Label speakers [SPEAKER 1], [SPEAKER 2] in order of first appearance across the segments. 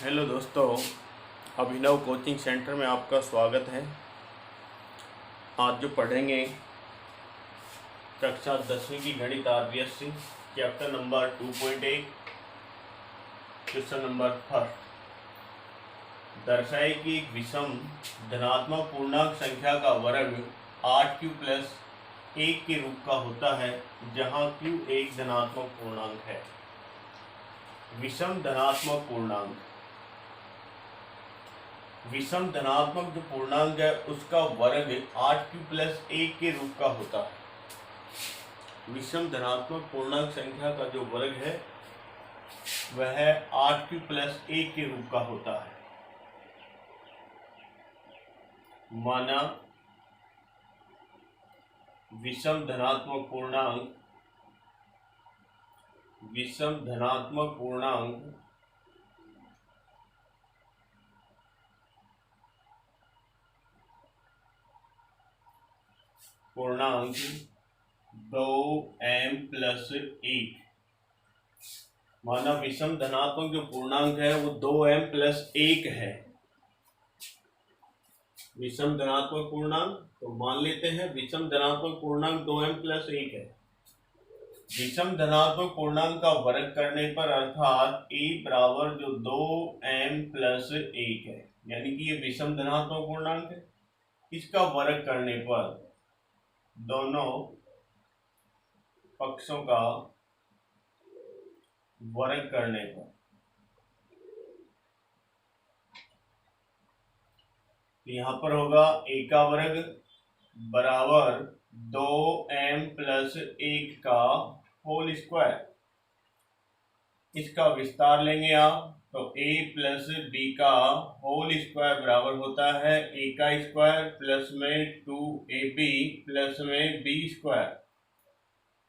[SPEAKER 1] Hello दोस्तों, अभिनव coaching centre में आपका स्वागत है। आज जो पढ़ेंगे कक्षा 10वीं की गणित RBSC chapter number 2.1 question number first. दर्शाए कि एक विषम धनात्मक पूर्णांक संख्या का वर्ग 8q प्लस 1 के रूप का होता है जहां q एक धनात्मक पूर्णांक है। विषम धनात्मक पूर्णांक, विषम धनात्मक जो पूर्णांक है उसका वर्ग 8q प्लस 1 के रूप का होता है। विषम धनात्मक पूर्णांक संख्या का जो वर्ग है वह 8q प्लस 1 के रूप का होता है। माना विषम धनात्मक पूर्णांक, विषम धनात्मक पूर्णांक पूर्णांक 2m प्लस 1। माना विषम धनात्मक जो पूर्णांक है वो 2m प्लस 1 है। विषम धनात्मक पूर्णांक तो मान लेते हैं विषम धनात्मक पूर्णांक 2m प्लस 1 है। विषम धनात्मक पूर्णांक का वर्ग करने पर अर्थात a बराबर जो 2m प्लस 1 है, यानी कि ये विषम धनात्मक पूर्णांक है। इसका वर्ग करने पर दोनों पक्षों का वर्ग करने पर यहाँ पर होगा a का वर्ग बराबर 2m प्लस 1 का होल स्क्वायर। इसका विस्तार लेंगे आप तो a प्लस b का होल स्क्वायर बराबर होता है a का स्क्वायर प्लस में 2ab प्लस में b स्क्वायर,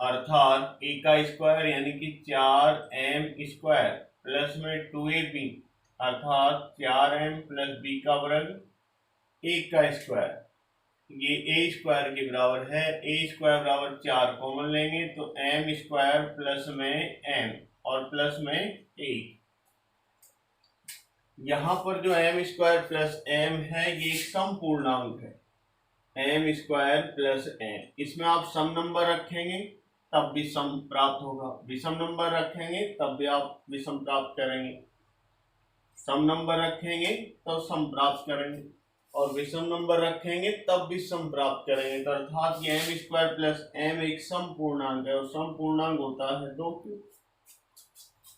[SPEAKER 1] अर्थात a का स्क्वायर यानी कि 4m स्क्वायर प्लस में 2ab अर्थात 4m प्लस b का वर्ग 1 का स्क्वायर। ये a स्क्वायर के बराबर है। a स्क्वायर बराबर 4 कॉमन लेंगे तो m स्क्वायर प्लस में m और प्लस में 1। यहाँ पर जो m स्क्वायर प्लस m है ये एक सम पूर्णांक है। m स्क्वायर प्लस m, इसमें आप सम नंबर रखेंगे तब भी सम प्राप्त होगा, विषम नंबर रखेंगे तब भी आप विषम प्राप्त करेंगे। सम नंबर रखेंगे तो सम प्राप्त करेंगे और विषम नंबर रखेंगे तब भी सम प्राप्त करेंगे। तो अर्थात ये m स्क्वायर प्लस m एक सम पूर्णांक है और सम पूर्णांक होता है 2q।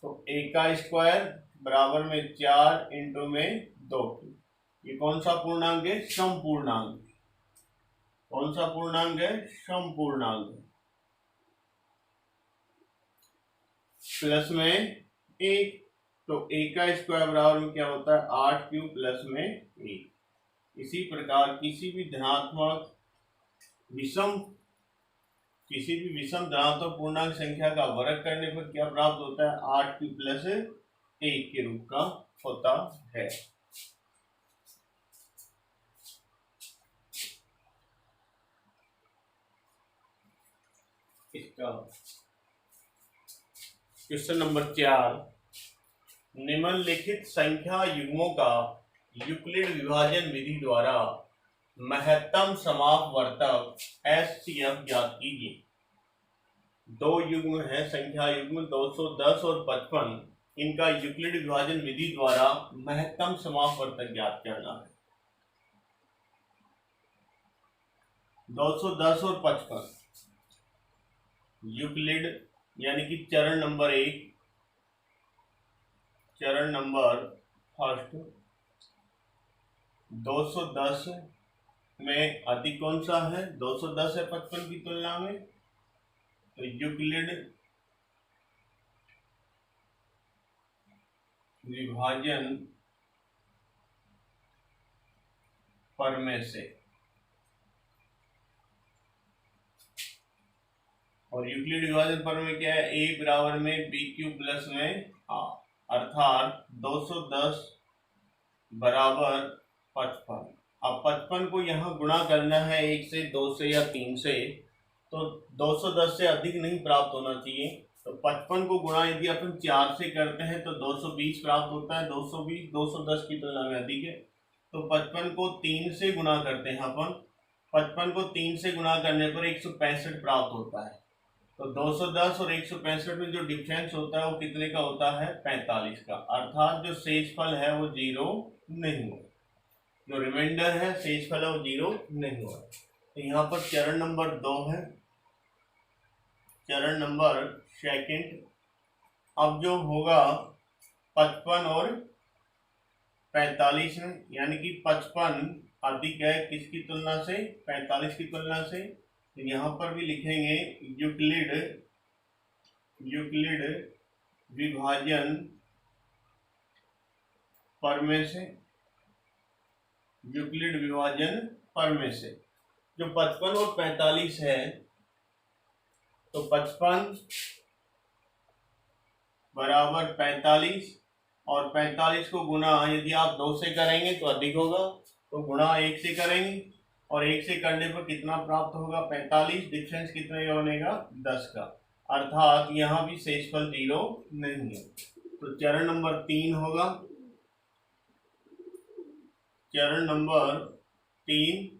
[SPEAKER 1] तो a का स्क्वायर बराबर में 4 इंटू में 2q। ये कौन सा पूर्णांक है? सम पूर्णांक। कौन सा पूर्णांक है? सम पूर्णांक। प्लस में 1, तो a का स्क्वायर बराबर में क्या होता है? 8q प्लस में 1। इसी प्रकार किसी भी विषम धनात्मक पूर्णांक संख्या का वर्ग करने पर क्या प्राप्त होता है? 8q प्लस 1 के रूप का होता है। इसका क्वेश्चन नंबर 4, निम्नलिखित संख्या युग्मों का यूक्लिड विभाजन विधि द्वारा महत्तम समापवर्तक HCF ज्ञात कीजिए। दो युग्म है, संख्या युग्म 210 और 55। इनका यूक्लिड विभाजन विधि द्वारा महत्तम समापवर्तक ज्ञात करना है। 210 और 55 यूक्लिड यानी कि चरण नंबर 1, चरण नंबर फर्स्ट 210 में अधिक कौन सा है? 210 है 55 की तुलना में। तो यूक्लिड विभाजन प्रमेय से, और यूक्लिड विभाजन प्रमेय क्या है? a बराबर में bq प्लस में r, अर्थात 210 बराबर 55। अब 55 को यहाँ गुणा करना है 1 से, 2 से या 3 से, तो 210 से अधिक नहीं प्राप्त होना चाहिए। तो 55 को गुणा यदि अपन 4 से करते हैं तो 220 प्राप्त होता है। 220 210 की तुलना में अधिक है। तो 55 को 3 से गुणा करते हैं अपन। 55 को 3 से गुणा करने पर 165 प्राप्त होता है। तो 210 और 165 में जो डिफरेंस होता है वो कितने का होता है? 45 का। अर्थात जो शेषफल है वो 0 नहीं हुआ। जो रिमाइंडर है शेषफल है वो 0 नहीं हुआ। तो यहाँ पर चरण नंबर 2 है। चरण नंबर सेकंड। अब जो होगा 55 और 45 में, यानी कि 55 अधिक है किसकी तुलना से? 45 की तुलना से। तो यहाँ पर भी लिखेंगे यूक्लिड विभाजन परमे से। यूक्लिड विभाजन परमे से जो 55 और 45 है, तो 55 बराबर 45 और 45 को गुणा यदि आप 2 से करेंगे तो अधिक होगा, तो गुणा 1 से करेंगे और 1 से करने पर कितना प्राप्त होगा? 45। डिफरेंस कितने का बनेगा? 10 का। अर्थात यहाँ भी शेषफल 0 नहीं है। तो चरण नंबर 3 होगा। चरण नंबर 3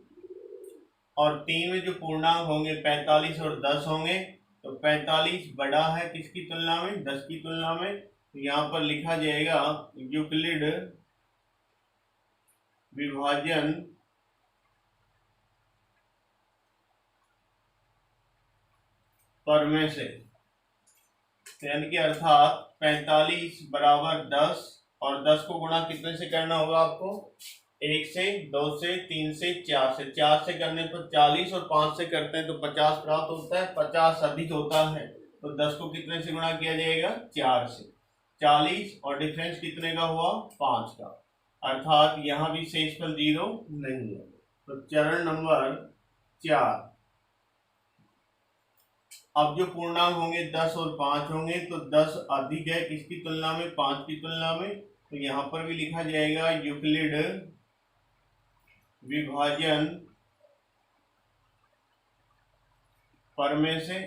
[SPEAKER 1] और 3 में जो पूर्णांक होंगे 45 और 10 होंगे। तो 45 बड़ा है किसकी तुलना में? 10 की तुलना में। तो यहाँ पर लिखा जाएगा यूक्लिड विभाजन परमे से, यानी कि अर्थात 45 बराबर 10 और 10 को गुणा कितने से करना होगा आपको? 1 से, 2 से, 3 से, 4 से। 4 से करने पर 40 और 5 से करते हैं तो 50 प्राप्त होता है। 50 अधिक होता है तो 10 को कितने से गुणा किया जाएगा? 4 से। 40 और डिफरेंस कितने का हुआ? 5 का। अर्थात यहाँ भी शेषफल 0 नहीं है। तो चरण नंबर 4। अब जो पूर्णांक होंगे 10 और 5 होंगे। तो 10 अधिक है किसकी तुलना में? 5 की तुलना में। तो यहाँ पर भी लिखा जाएगा यूक्लिड विभाजन परमे से।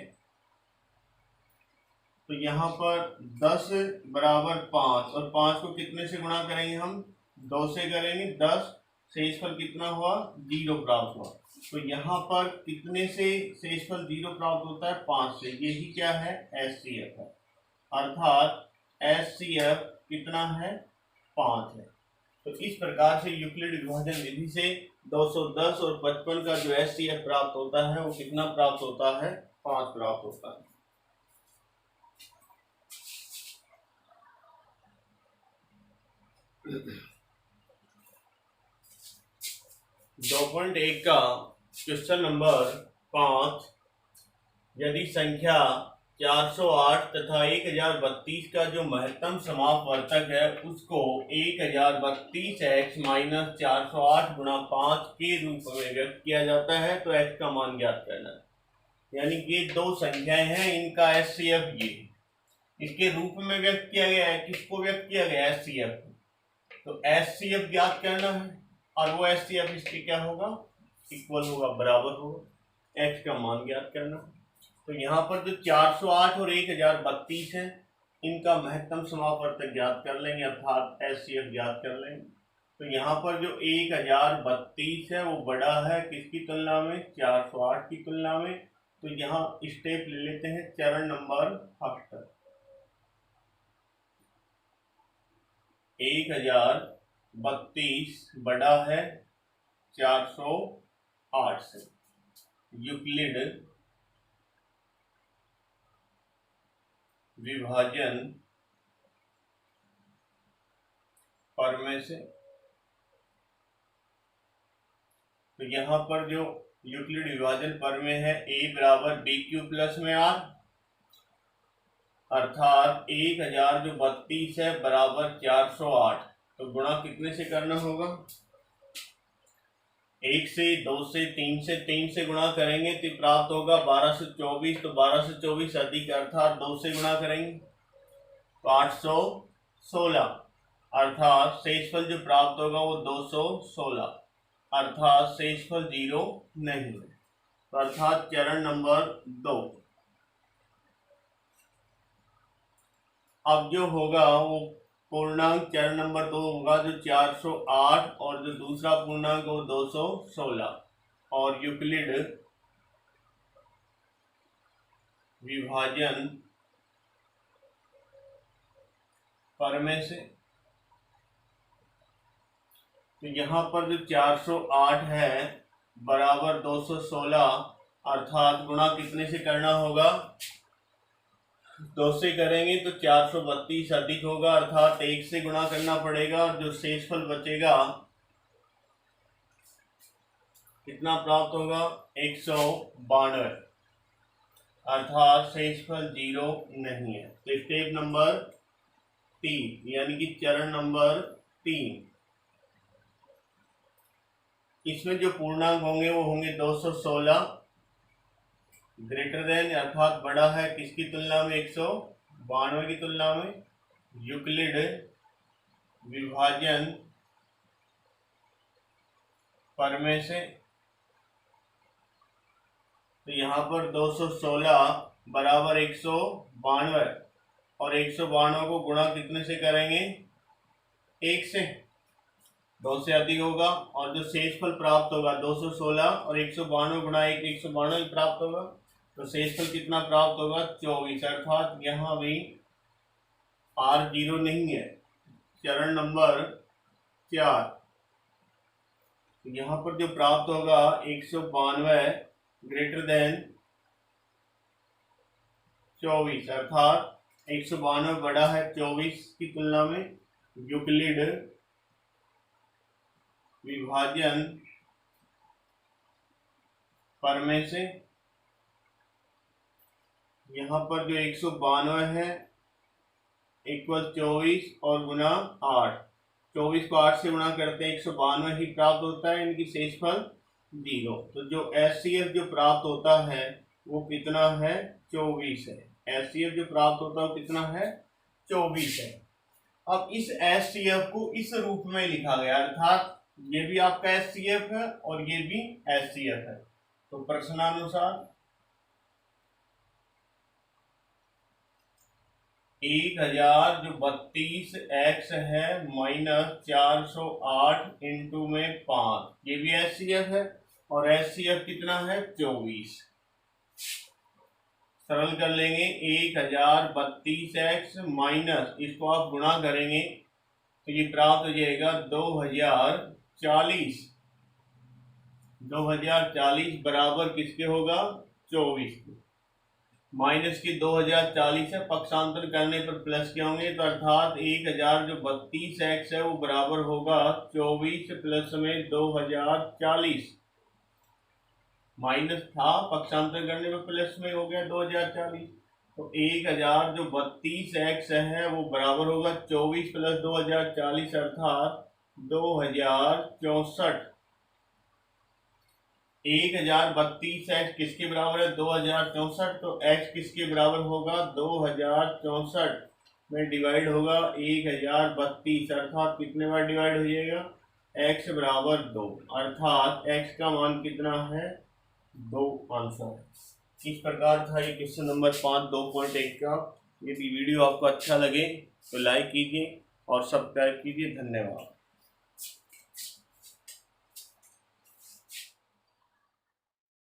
[SPEAKER 1] तो यहाँ पर 10 बराबर 5 और 5 को कितने से गुणा करेंगे हम? 2 से करेंगे। 10 शेषफल कितना हुआ? 0 प्राप्त हुआ। तो यहाँ पर कितने से शेषफल 0 प्राप्त होता है? 5 से। यही क्या है? HCF है। अर्थात HCF कितना है? 5 है। तो इस प्रकार से यूक्लिड विभाजन विधि से 210 और 55 का जो HCF प्राप्त होता है वो कितना प्राप्त होता है? 5 प्राप्त होता है। दो पॉइंट 1 का क्वेश्चन नंबर 5। यदि संख्या 408 तथा 1032 का जो महत्तम समापवर्तक है उसको 1032x माइनस 408 गुणा 5 के रूप में व्यक्त किया जाता है तो x का मान ज्ञात करना है। यानी कि दो संख्याएं हैं, इनका HCF ये इसके रूप में व्यक्त किया गया है। किसको व्यक्त किया गया? HCF। तो HCF ज्ञात करना है और वो HCF इसके क्या होगा? इक्वल होगा, बराबर होगा। x का मान ज्ञात करना। तो यहाँ पर जो 408 और 1032 है इनका महत्तम समापवर्तक ज्ञात कर लेंगे, अर्थात HCF ज्ञात कर लेंगे। तो यहाँ पर जो 1032 है वो बड़ा है किसकी तुलना में? 408 की तुलना में। तो यहाँ स्टेप ले लेते हैं चरण नंबर फर्स्ट। 1032 बड़ा है 408 से। यूक्लिड विभाजन परमे से। तो यहाँ पर जो यूक्लिड विभाजन परमे है a बराबर BQ प्लस में R, अर्थात 1032 है बराबर 408। तो गुणा कितने से करना होगा? 1 से, 2 से, 3 से। 3 से गुणा करेंगे तो प्राप्त होगा 1224। तो 1224 अधिक अर्थात 2 से गुणा करेंगे तो 816, अर्थात शेषफल जो प्राप्त होगा वो 216, अर्थात शेषफल 0 नहीं है। तो अर्थात चरण नंबर 2। अब जो होगा वो पूर्णांक चरण नंबर 2 होगा जो 408 और जो दूसरा पूर्णांक वो 216 और यूक्लिड विभाजन परमेय से। तो यहाँ पर जो 408 है बराबर 216 अर्थात गुणा कितने से करना होगा, 2 से करेंगे तो 432 अधिक होगा अर्थात 1 से गुणा करना पड़ेगा और जो शेषफल बचेगा कितना प्राप्त होगा 192 अर्थात शेषफल 0 नहीं है। तो स्टेप नंबर 3 यानी कि चरण नंबर 3, इसमें जो पूर्णांक होंगे वो होंगे 216 ग्रेटर देन अर्थात बड़ा है किसकी तुलना में 192 की तुलना में, यूक्लिड विभाजन परमेय से। तो यहाँ पर 216 बराबर 192 और 192 को गुणा कितने से करेंगे 1 से, 2 से अधिक होगा और जो शेषफल प्राप्त होगा 216 और 192 गुणा 1 192 प्राप्त होगा। तो शेषफल कितना प्राप्त होगा 24 अर्थात यहाँ भी R 0 नहीं है। चरण नंबर 4, यहाँ पर जो प्राप्त होगा 192 ग्रेटर देन 24 अर्थात 192 बड़ा है 24 की तुलना में, यूक्लिड विभाजन परमेय से। यहाँ पर जो 192 है इक्वल 24 और गुना 8, 24 को 8 से गुणा करते हैं 192 ही प्राप्त होता है, इनकी शेषफल 0। तो जो HCF जो प्राप्त होता है वो कितना है 24 है। HCF जो प्राप्त होता है वो कितना है 24 है। अब इस HCF को इस रूप में लिखा गया अर्थात ये भी आपका HCF है और ये भी HCF है। तो प्रश्नानुसार 1000 जो 32x है माइनस 408 इंटू में 5, ये भी HCF है और HCF कितना है 24। सरल कर लेंगे 1032x माइनस इसको आप गुणा करेंगे तो ये प्राप्त हो जाएगा 2040। 2040 बराबर किसके होगा 24 के, माइनस की 2040 है, पक्षांतर करने पर प्लस के होंगे तो अर्थात 1000 जो 32x है वो बराबर होगा 24 प्लस में 2040, माइनस था पक्षांतर करने पर प्लस में हो गया 2040। तो 1000 जो 32x है वो बराबर होगा 24 प्लस 2040 अर्थात 2064। 1032x किसके बराबर है 2064, तो x किसके बराबर होगा 2064 में डिवाइड होगा 1032 अर्थात कितने बार डिवाइड हो जाएगा x बराबर 2 अर्थात x का मान कितना है 2 आंसर। इस प्रकार था ये क्वेश्चन नंबर 5 2.1 का। यदि वीडियो आपको अच्छा लगे तो लाइक कीजिए और सब्सक्राइब कीजिए। धन्यवाद।